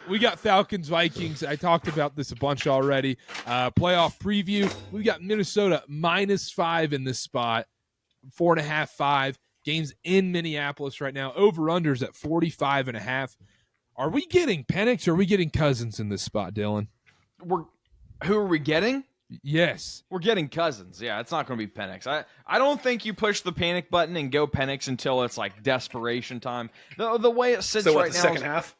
we got Falcons, Vikings. I talked about this a bunch already. Playoff preview. We've got Minnesota -5 in this spot. 4.5, 5. Games in Minneapolis right now. Over-unders at 45.5. Are we getting Penix or are we getting Cousins in this spot, Dylan? Who are we getting? Yes. We're getting Cousins. Yeah, it's not going to be Penix. I don't think you push the panic button and go Penix until it's like desperation time. The way it sits right now. Second half?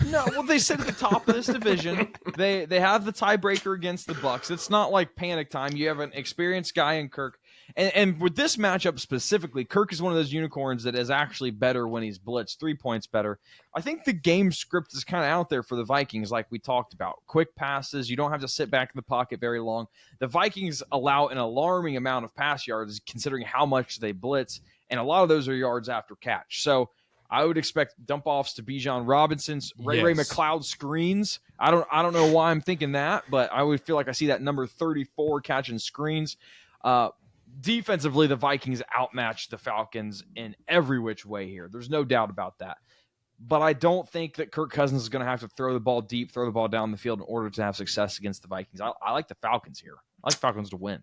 No, well, they sit at the top of this division. They have the tiebreaker against the Bucs. It's not like panic time. You have an experienced guy in Kirk. And with this matchup specifically, Kirk is one of those unicorns that is actually better when he's blitzed, 3 points better. I think the game script is kind of out there for the Vikings, like we talked about. Quick passes. You don't have to sit back in the pocket very long. The Vikings allow an alarming amount of pass yards considering how much they blitz, and a lot of those are yards after catch. So I would expect dump-offs to Baughan Robinson's, Ray McLeod screens. I don't know why I'm thinking that, but I would feel like I see that number 34 catching screens. Defensively, the Vikings outmatched the Falcons in every which way here. There's no doubt about that. But I don't think that Kirk Cousins is going to have to throw the ball deep, throw the ball down the field in order to have success against the Vikings. I like the Falcons here. I like the Falcons to win.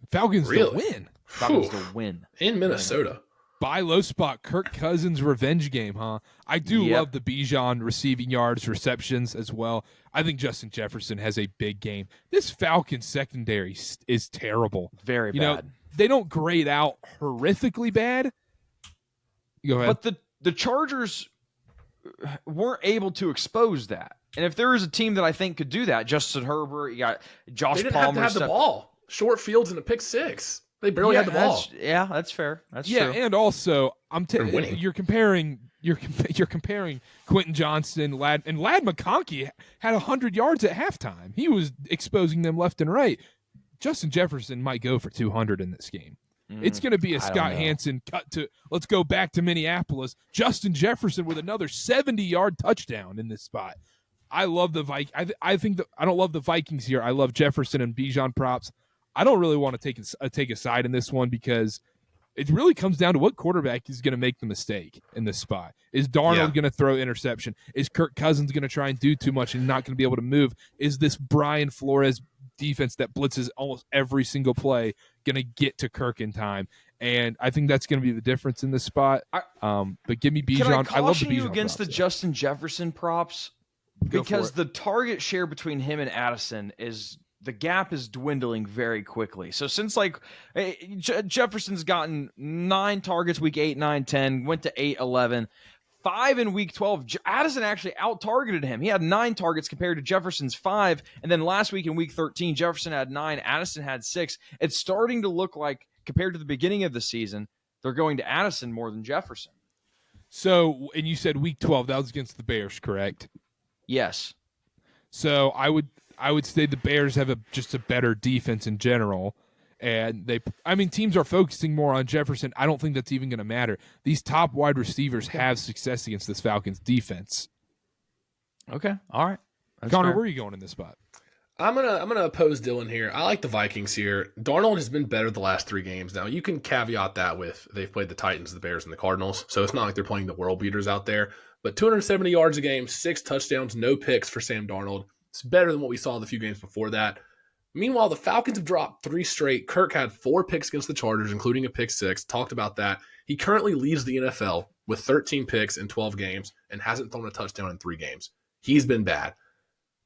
Falcons to win? Falcons to win. In Minnesota. Buy low spot, Kirk Cousins revenge game, huh? I do love the Baughan receiving yards, receptions as well. I think Justin Jefferson has a big game. This Falcons secondary is terrible. Very bad. Know, they don't grade out horrifically bad. Go ahead. But the Chargers weren't able to expose that. And if there is a team that I think could do that, Justin Herbert, you got Josh Palmer. They didn't have to have the ball. Short fields and a pick six. They barely had the ball. That's fair. That's true. Yeah, and also you're comparing Quentin Johnston, Ladd McConkey had 100 yards at halftime. He was exposing them left and right. Justin Jefferson might go for 200 in this game. It's going to be a Scott Hansen cut to, let's go back to Minneapolis. Justin Jefferson with another 70-yard touchdown in this spot. I love the Vikings. I don't love the Vikings here. I love Jefferson and Baughan props. I don't really want to take a side in this one because it really comes down to what quarterback is going to make the mistake in this spot. Is Darnold going to throw interception? Is Kirk Cousins going to try and do too much and not going to be able to move? Is this Brian Flores defense that blitzes almost every single play going to get to Kirk in time? And I think that's going to be the difference in this spot. But give me Baughan. I love the Baughan you against props, the Justin Jefferson props because the target share between him and Addison is – the gap is dwindling very quickly. So since Jefferson's gotten 9 targets week 8, 9, 10, went to 8, 11, 5 in week 12, Addison actually out-targeted him. He had 9 targets compared to Jefferson's 5. And then last week in week 13, Jefferson had 9, Addison had 6. It's starting to look like, compared to the beginning of the season, they're going to Addison more than Jefferson. So, and you said week 12, that was against the Bears, correct? Yes. So I would say the Bears have just a better defense in general, and teams are focusing more on Jefferson. I don't think that's even going to matter. These top wide receivers have success against this Falcons defense. Okay, all right. That's Connor, where are you going in this spot? I'm gonna oppose Dylan here. I like the Vikings here. Darnold has been better the last 3 games. Now you can caveat that with they've played the Titans, the Bears, and the Cardinals, so it's not like they're playing the world beaters out there. But 270 yards a game, 6 touchdowns, no picks for Sam Darnold. It's better than what we saw the few games before that. Meanwhile, the Falcons have dropped 3 straight. Kirk had 4 picks against the Chargers, including a pick 6. Talked about that. He currently leads the NFL with 13 picks in 12 games and hasn't thrown a touchdown in 3 games. He's been bad.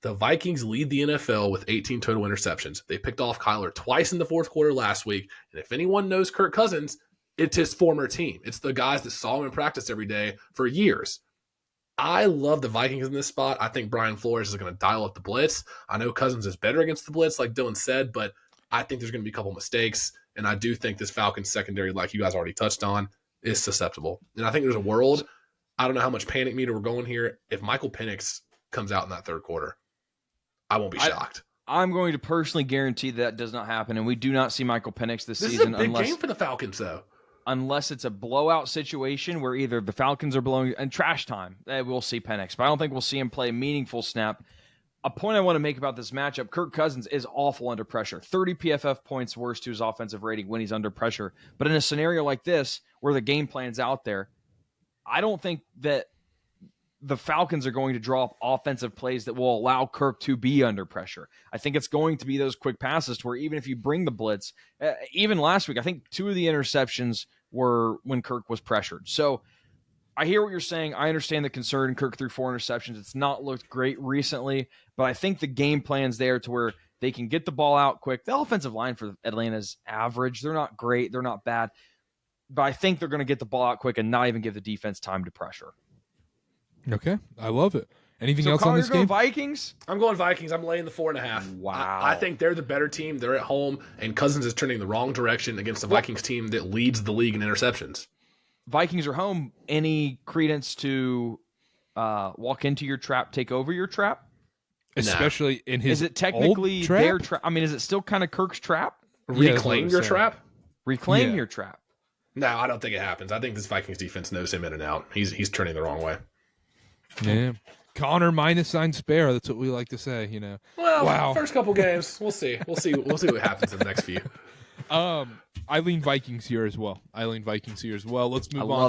The Vikings lead the NFL with 18 total interceptions. They picked off Kyler twice in the fourth quarter last week. And if anyone knows Kirk Cousins, it's his former team. It's the guys that saw him in practice every day for years. I love the Vikings in this spot. I think Brian Flores is going to dial up the blitz. I know Cousins is better against the blitz, like Dylan said, but I think there's going to be a couple mistakes, and I do think this Falcons secondary, like you guys already touched on, is susceptible. And I think there's a world, I don't know how much panic meter we're going here. If Michael Penix comes out in that third quarter, I won't be shocked. I'm going to personally guarantee that does not happen, and we do not see Michael Penix this season. This is a big game for the Falcons, though. Unless it's a blowout situation where either the Falcons are blowing and trash time, we'll see Penix. But I don't think we'll see him play a meaningful snap. A point I want to make about this matchup, Kirk Cousins is awful under pressure. 30 PFF points worse to his offensive rating when he's under pressure. But in a scenario like this, where the game plan's out there, I don't think that the Falcons are going to draw up offensive plays that will allow Kirk to be under pressure. I think it's going to be those quick passes to where even if you bring the blitz, even last week, I think 2 of the interceptions were when Kirk was pressured. So I hear what you're saying. I understand the concern. Kirk threw 4 interceptions. It's not looked great recently, but I think the game plan's there to where they can get the ball out quick. The offensive line for Atlanta's average. They're not great. They're not bad. But I think they're going to get the ball out quick and not even give the defense time to pressure. Okay, I love it. Anything else on this game? Vikings? I'm going Vikings. I'm laying the 4.5. Wow. I think they're the better team. They're at home, and Cousins is turning the wrong direction against the Vikings team that leads the league in interceptions. Vikings are home. Any credence to walk into your trap, take over your trap? Especially in his Is it technically old trap? their trap? I mean, is it still kind of Kirk's trap? Reclaim your trap? Reclaim your trap. No, I don't think it happens. I think this Vikings defense knows him in and out. He's turning the wrong way. Yeah. Connor -sign Sparrow. That's what we like to say, Well, wow. First couple games, we'll see. We'll see what happens in the next few. I lean Vikings here as well. Let's move on.